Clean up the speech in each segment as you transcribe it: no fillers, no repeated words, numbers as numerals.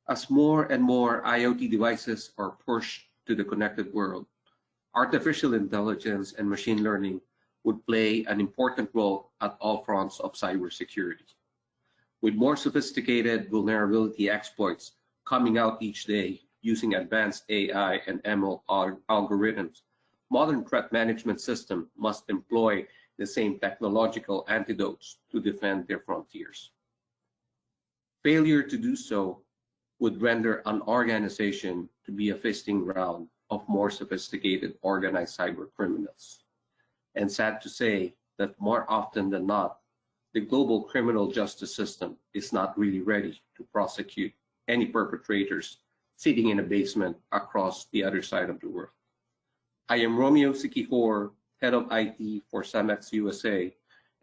As more and more IoT devices are pushed to the connected world, artificial intelligence and machine learning would play an important role at all fronts of cybersecurity. With more sophisticated vulnerability exploits coming out each day using advanced AI and ML algorithms, modern threat management systems must employ the same technological antidotes to defend their frontiers. Failure to do so would render an organization to be a feasting ground of more sophisticated organized cyber criminals. And sad to say that more often than not, the global criminal justice system is not really ready to prosecute any perpetrators sitting in a basement across the other side of the world. I am Romeo Siquijor, Head of IT for Cemex USA,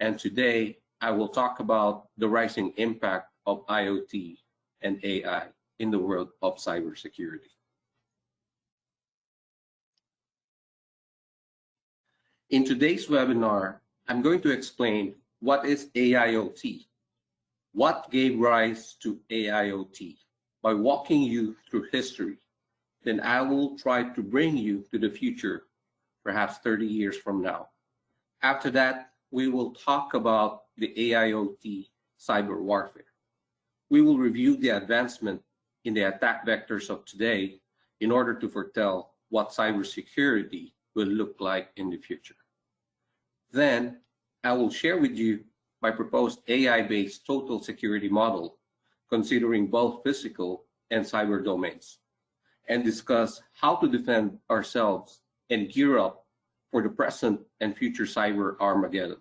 and today I will talk about the rising impact of IoT and AI in the world of cybersecurity. In today's webinar, I'm going to explain what is AIoT, what gave rise to AIoT, by walking you through history. Then I will try to bring you to the future, perhaps 30 years from now. After that, we will talk about the AIoT cyber warfare. We will review the advancement in the attack vectors of today in order to foretell what cybersecurity will look like in the future. Then, I will share with you my proposed AI-based total security model, considering both physical and cyber domains, and discuss how to defend ourselves and gear up for the present and future cyber Armageddon,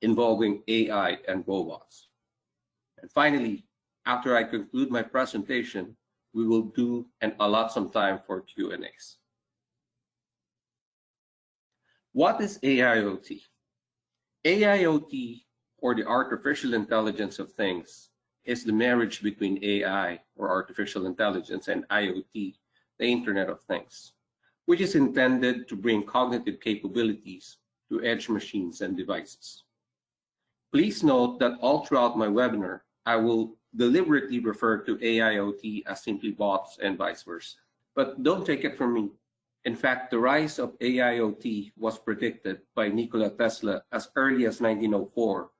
involving AI and robots. And finally, after I conclude my presentation, we will do and allot some time for Q&As. What is AIoT? AIoT, or the artificial intelligence of things, is the marriage between AI, or artificial intelligence, and IoT, the Internet of Things, which is intended to bring cognitive capabilities to edge machines and devices. Please note that all throughout my webinar, I will deliberately refer to AIoT as simply bots and vice versa. But don't take it from me. In fact, the rise of AIoT was predicted by Nikola Tesla as early as 1904.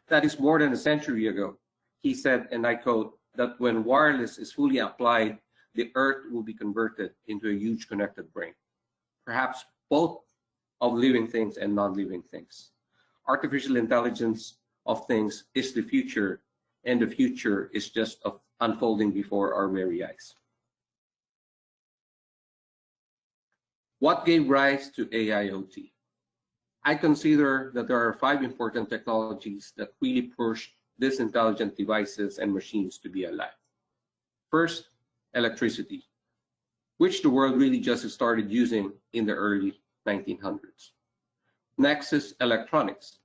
That is more than a century ago. He said, and I quote, that when wireless is fully applied, the Earth will be converted into a huge connected brain, perhaps both of living things and non-living things. Artificial intelligence of things is the future, and the future is just unfolding before our very eyes. What gave rise to AIoT? I consider that there are 5 important technologies that really pushed these intelligent devices and machines to be alive. First, electricity, which the world really just started using in the early 1900s. Next is electronics,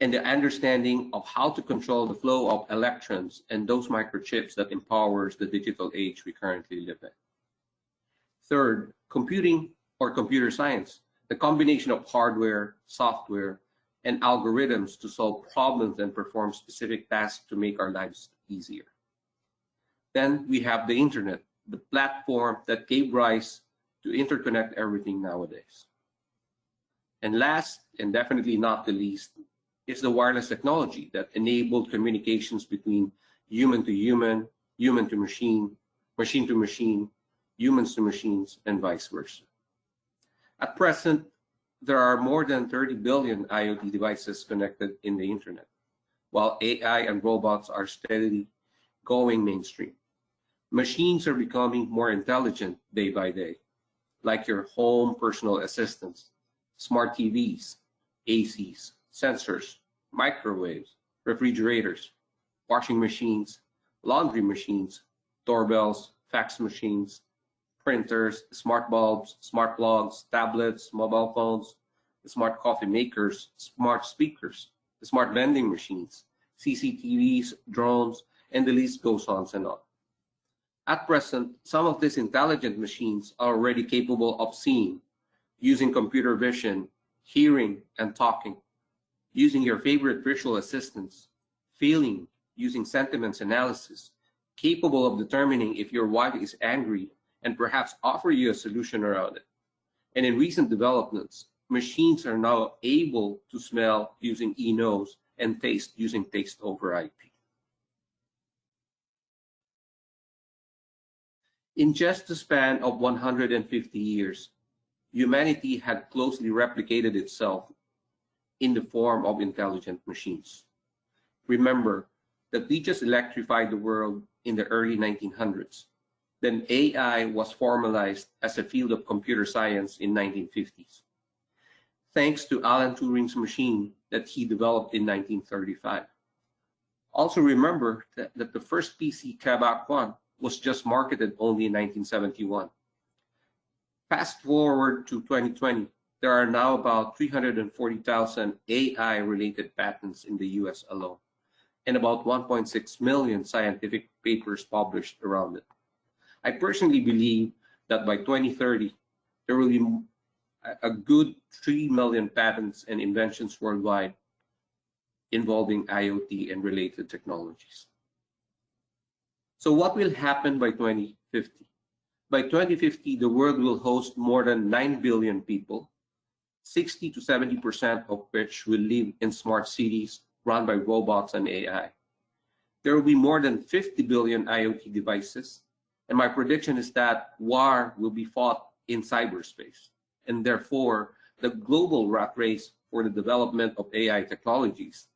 and the understanding of how to control the flow of electrons and those microchips that empowers the digital age we currently live in. Third, computing or computer science, the combination of hardware, software, and algorithms to solve problems and perform specific tasks to make our lives easier. Then we have the internet, the platform that gave rise to interconnect everything nowadays. And last, and definitely not the least, is the wireless technology that enabled communications between human to human, human to machine to machine, humans to machines, and vice versa. At present, there are more than 30 billion IoT devices connected in the internet, while AI and robots are steadily going mainstream. Machines are becoming more intelligent day by day, like your home personal assistants, smart TVs, ACs, sensors, microwaves, refrigerators, washing machines, laundry machines, doorbells, fax machines, printers, smart bulbs, smart plugs, tablets, mobile phones, smart coffee makers, smart speakers, smart vending machines, CCTVs, drones, and the list goes on and on. At present, some of these intelligent machines are already capable of seeing, using computer vision, hearing, and talking, using your favorite visual assistants, feeling, using sentiments analysis, capable of determining if your wife is angry and perhaps offer you a solution around it. And in recent developments, machines are now able to smell using e-nose and taste using taste over IP. In just the span of 150 years, humanity had closely replicated itself in the form of intelligent machines. Remember that we just electrified the world in the early 1900s. Then AI was formalized as a field of computer science in 1950s, thanks to Alan Turing's machine that he developed in 1935. Also remember that the first PC, Kabak 1, was just marketed only in 1971. Fast forward to 2020, there are now about 340,000 AI-related patents in the US alone, and about 1.6 million scientific papers published around it. I personally believe that by 2030, there will be a good 3 million patents and inventions worldwide involving IoT and related technologies. So what will happen by 2050? By 2050, the world will host more than 9 billion people, 60 to 70% of which will live in smart cities run by robots and AI. There will be more than 50 billion IoT devices, and my prediction is that war will be fought in cyberspace, and therefore the global rat race for the development of AI technologies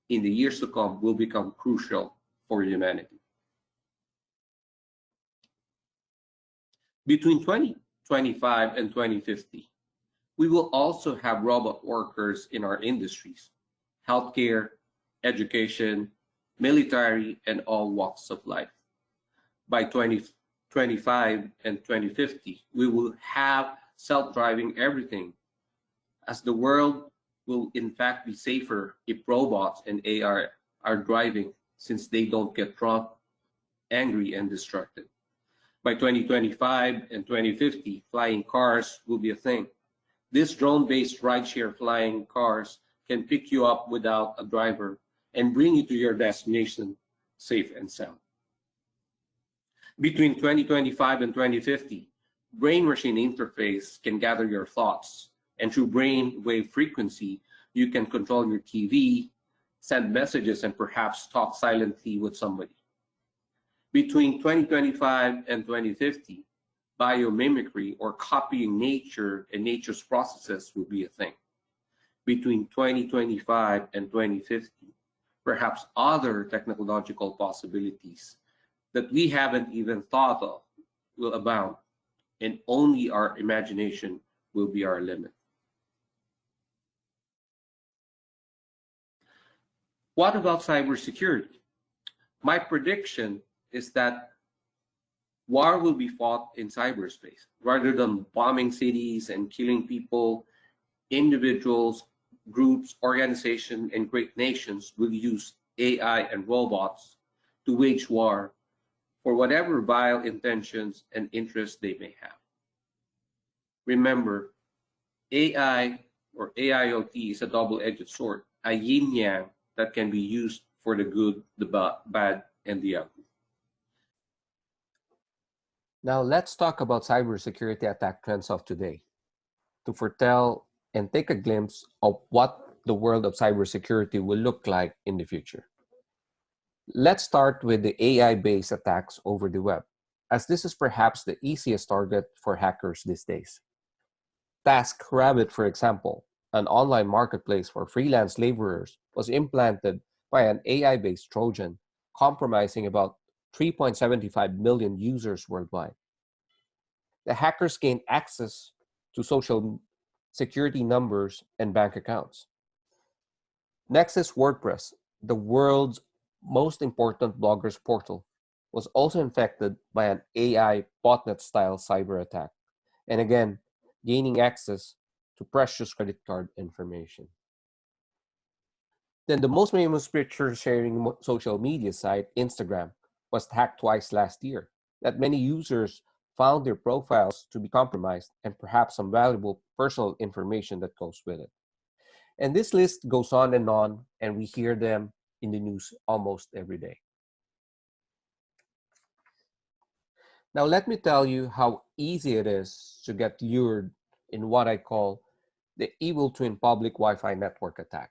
in the years to come will become crucial for humanity. Between 2025 and 2050, we will also have robot workers in our industries, healthcare, education, military, and all walks of life. By 2025 and 2050, we will have self-driving everything, as the world will in fact be safer if robots and AI are driving, since they don't get drunk, angry, and distracted. By 2025 and 2050, flying cars will be a thing. These drone-based rideshare flying cars can pick you up without a driver and bring you to your destination safe and sound. Between 2025 and 2050, brain-machine interface can gather your thoughts, and through brain wave frequency, you can control your TV, send messages, and perhaps talk silently with somebody. Between 2025 and 2050, biomimicry, or copying nature and nature's processes, will be a thing. Between 2025 and 2050, perhaps other technological possibilities that we haven't even thought of will abound, and only our imagination will be our limit. What about cybersecurity? My prediction is that war will be fought in cyberspace. Rather than bombing cities and killing people, individuals, groups, organizations, and great nations will use AI and robots to wage war for whatever vile intentions and interests they may have. Remember, AI or AIoT is a double-edged sword, a yin-yang that can be used for the good, the bad, and the ugly. Now let's talk about cybersecurity attack trends of today to foretell and take a glimpse of what the world of cybersecurity will look like in the future. Let's start with the AI-based attacks over the web, as this is perhaps the easiest target for hackers these days. TaskRabbit, for example, an online marketplace for freelance laborers, was implanted by an AI-based Trojan, compromising about 3.75 million users worldwide. The hackers gained access to social security numbers and bank accounts. Next is WordPress, the world's most important bloggers portal, was also infected by an AI botnet-style cyber attack, and again, gaining access to precious credit card information. Then the most famous picture-sharing social media site, Instagram, was hacked twice last year, that many users found their profiles to be compromised and perhaps some valuable personal information that goes with it. And this list goes on, and we hear them in the news almost every day. Now, let me tell you how easy it is to get lured in what I call the evil twin public Wi-Fi network attack.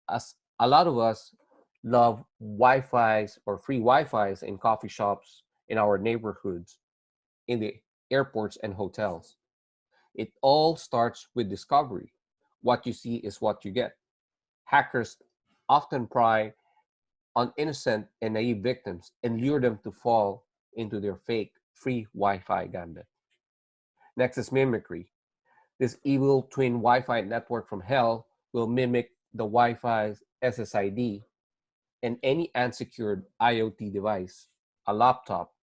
As a lot of us love Wi-Fi's or free Wi-Fi's in coffee shops, in our neighborhoods, in the airports and hotels. It all starts with discovery. What you see is what you get. Hackers often pry on innocent and naive victims and lure them to fall into their fake free Wi-Fi gambit. Next is mimicry. This evil twin Wi-Fi network from hell will mimic the Wi-Fi's SSID, and any unsecured IoT device, a laptop,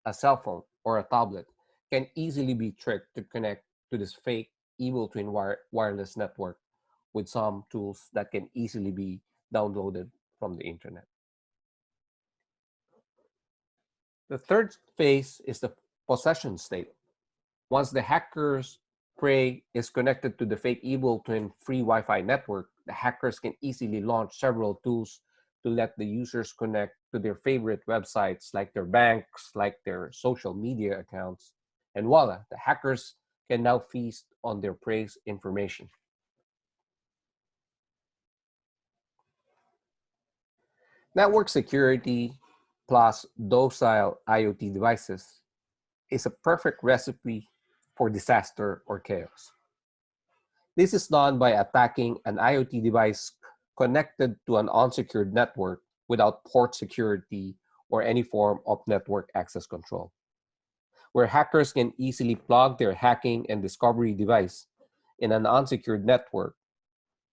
a cell phone, or a tablet can easily be tricked to connect to this fake evil twin wireless network with some tools that can easily be downloaded from the internet. The third phase is the possession state. Once the hacker's prey is connected to the fake evil twin free Wi-Fi network, the hackers can easily launch several tools to let the users connect to their favorite websites like their banks, like their social media accounts, and voila, the hackers can now feast on their prey's information. Network security plus docile IoT devices is a perfect recipe for disaster or chaos. This is done by attacking an IoT device connected to an unsecured network without port security or any form of network access control, where hackers can easily plug their hacking and discovery device in an unsecured network,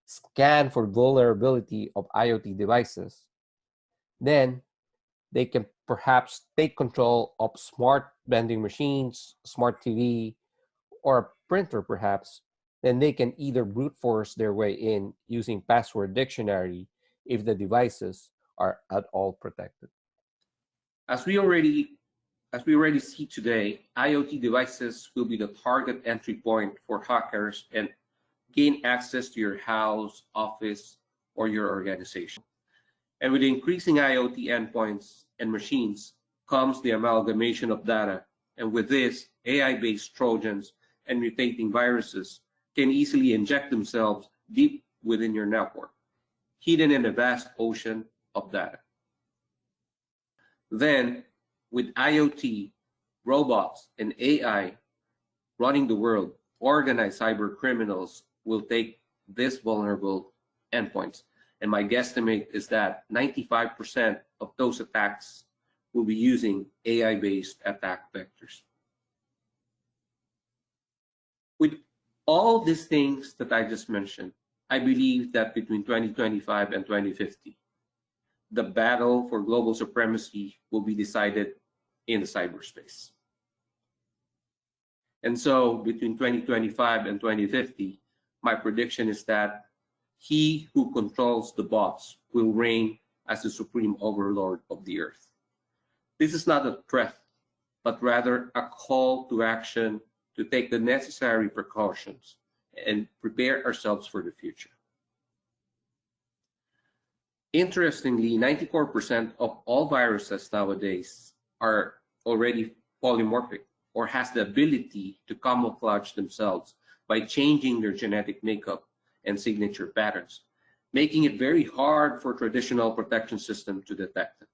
scan for vulnerability of IoT devices, then they can perhaps take control of smart vending machines, smart TV, or a printer perhaps, then they can either brute force their way in using password dictionary if the devices are at all protected. As we already as we already see today, IoT devices will be the target entry point for hackers and gain access to your house, office, or your organization. And with increasing IoT endpoints and machines comes the amalgamation of data. And with this, AI-based Trojans and mutating viruses can easily inject themselves deep within your network, hidden in a vast ocean of data. Then, with IoT, robots, and AI running the world, organized cyber criminals will take these vulnerable endpoints. And my guesstimate is that 95% of those attacks will be using AI-based attack vectors. With all these things that I just mentioned, I believe that between 2025 and 2050, the battle for global supremacy will be decided in the cyberspace. And so between 2025 and 2050, my prediction is that he who controls the bots will reign as the supreme overlord of the earth. This is not a threat, but rather a call to action to take the necessary precautions and prepare ourselves for the future. Interestingly, 94% of all viruses nowadays are already polymorphic or has the ability to camouflage themselves by changing their genetic makeup and signature patterns, making it very hard for traditional protection systems to detect them.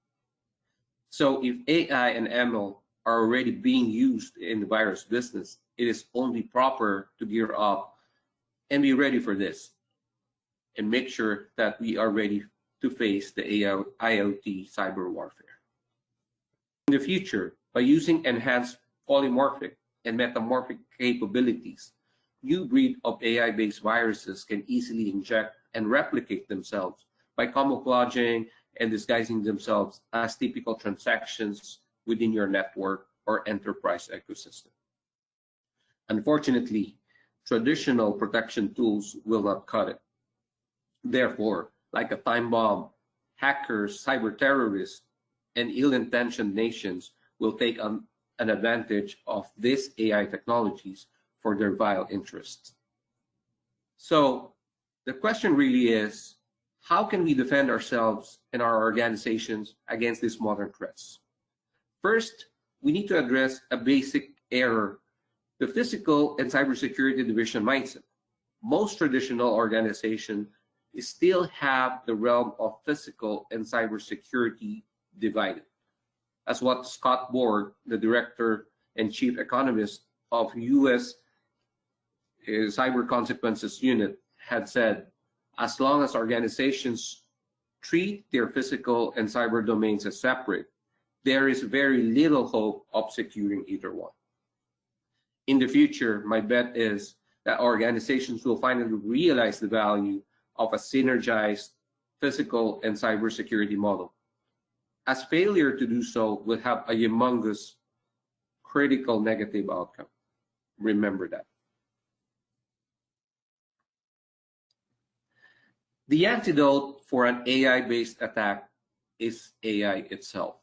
So if AI and ML are already being used in the virus business, it is only proper to gear up and be ready for this and make sure that we are ready to face the IoT cyber warfare. In the future, by using enhanced polymorphic and metamorphic capabilities, new breed of AI-based viruses can easily inject and replicate themselves by camouflaging and disguising themselves as typical transactions within your network or enterprise ecosystem. Unfortunately, traditional protection tools will not cut it. Therefore, like a time bomb, hackers, cyber terrorists, and ill-intentioned nations will take an advantage of these AI technologies for their vile interests. So the question really is, how can we defend ourselves and our organizations against these modern threats? First, we need to address a basic error, the physical and cybersecurity division mindset. Most traditional organizations still have the realm of physical and cybersecurity divided. As what Scott Borg, the director and chief economist of U.S. Cyber Consequences Unit, had said, as long as organizations treat their physical and cyber domains as separate, there is very little hope of securing either one. In the future, my bet is that organizations will finally realize the value of a synergized physical and cybersecurity model, as failure to do so will have a humongous critical negative outcome. Remember that. The antidote for an AI-based attack is AI itself.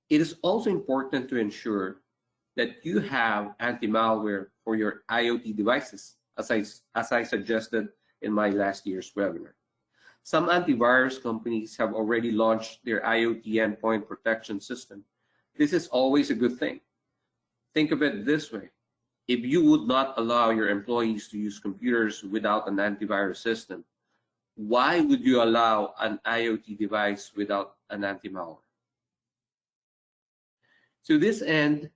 It is also important to ensure that you have anti-malware for your IoT devices, as I suggested in my last year's webinar. Some antivirus companies have already launched their IoT endpoint protection system. This is always a good thing. Think of it this way. If you would not allow your employees to use computers without an antivirus system, why would you allow an IoT device without an anti-malware? To this end,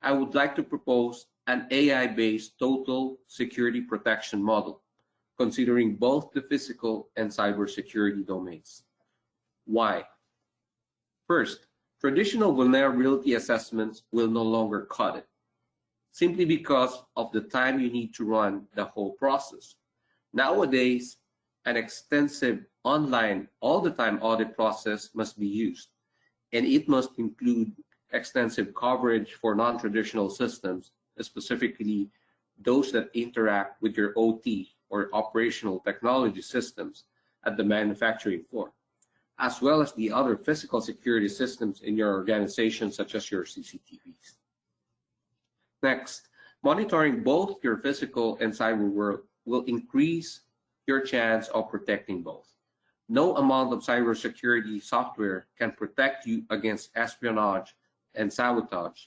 I would like to propose an AI-based total security protection model, considering both the physical and cybersecurity domains. Why? First, traditional vulnerability assessments will no longer cut it, simply because of the time you need to run the whole process. Nowadays, an extensive online all-the-time audit process must be used, and it must include extensive coverage for non-traditional systems, specifically those that interact with your OT or operational technology systems at the manufacturing floor, as well as the other physical security systems in your organization, such as your CCTVs. Next, monitoring both your physical and cyber world will increase your chance of protecting both. No amount of cybersecurity software can protect you against espionage and sabotage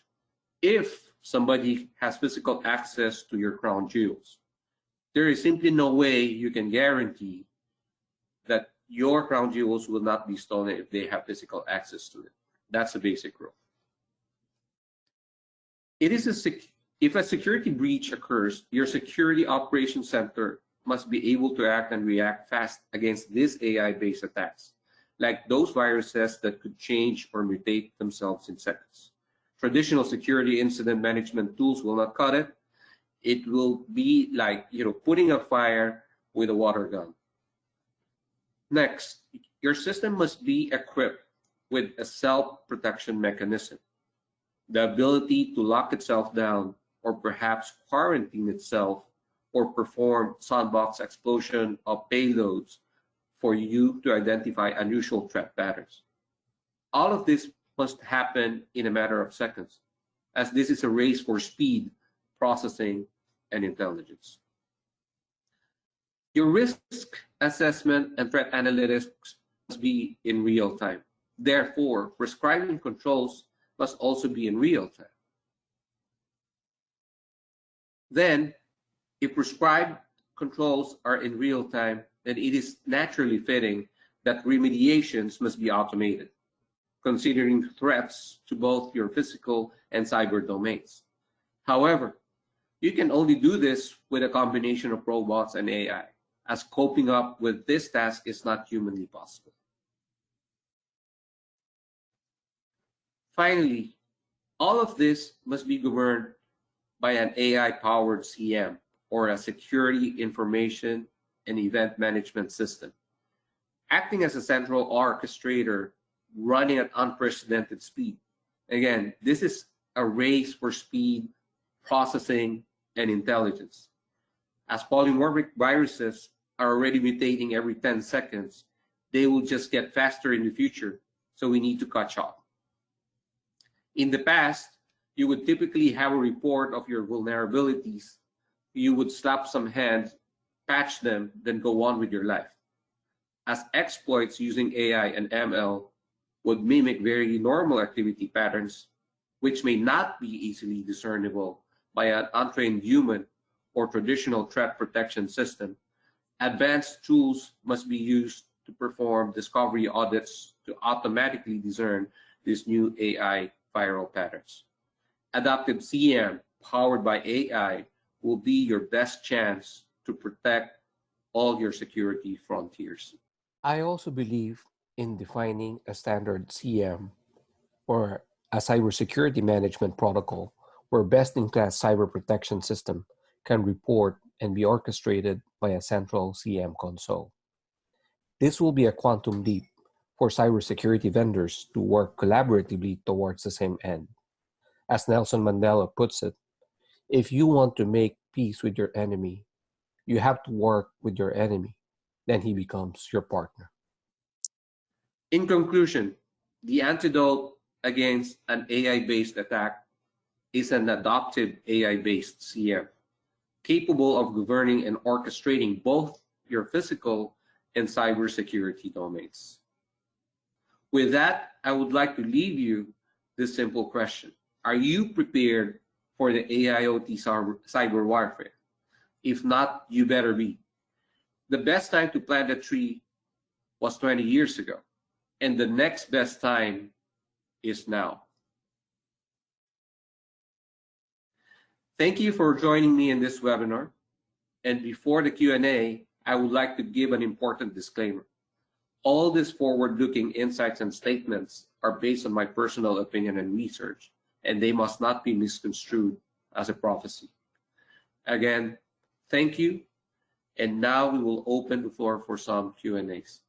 if somebody has physical access to your crown jewels. There is simply no way you can guarantee that your crown jewels will not be stolen if they have physical access to it. That's a basic rule. If a security breach occurs, your security operations center must be able to act and react fast against these AI-based attacks, like those viruses that could change or mutate themselves in seconds. Traditional security incident management tools will not cut it. It will be like, putting a fire with a water gun. Next, your system must be equipped with a self-protection mechanism, the ability to lock itself down or perhaps quarantine itself or perform sandbox explosion of payloads for you to identify unusual threat patterns. All of this must happen in a matter of seconds, as this is a race for speed, processing, and intelligence. Your risk assessment and threat analytics must be in real time. Therefore, prescribing controls must also be in real time. Then, if prescribed controls are in real time, then it is naturally fitting that remediations must be automated, considering threats to both your physical and cyber domains. However, you can only do this with a combination of robots and AI, as coping up with this task is not humanly possible. Finally, all of this must be governed by an AI-powered CM, or a security information and event management system, acting as a central orchestrator running at unprecedented speed. Again, this is a race for speed, processing, and intelligence. As polymorphic viruses are already mutating every 10 seconds, they will just get faster in the future, so we need to catch up. In the past, you would typically have a report of your vulnerabilities. You would slap some hands, patch them, then go on with your life. As exploits using AI and ML would mimic very normal activity patterns, which may not be easily discernible by an untrained human or traditional threat protection system, advanced tools must be used to perform discovery audits to automatically discern these new AI viral patterns. Adaptive CM powered by AI will be your best chance to protect all your security frontiers. I also believe in defining a standard CM or a cybersecurity management protocol where best-in-class cyber protection system can report and be orchestrated by a central CM console. This will be a quantum leap for cybersecurity vendors to work collaboratively towards the same end. As Nelson Mandela puts it, if you want to make peace with your enemy, you have to work with your enemy. Then he becomes your partner. In conclusion, the antidote against an AI-based attack is an adaptive AI-based CM, capable of governing and orchestrating both your physical and cybersecurity domains. With that, I would like to leave you this simple question. Are you prepared for the AIoT cyber warfare? If not, you better be. The best time to plant a tree was 20 years ago, and the next best time is now. Thank you for joining me in this webinar. And before the Q&A, I would like to give an important disclaimer. All these forward-looking insights and statements are based on my personal opinion and research, and they must not be misconstrued as a prophecy. Again, thank you. And now we will open the floor for some Q&As.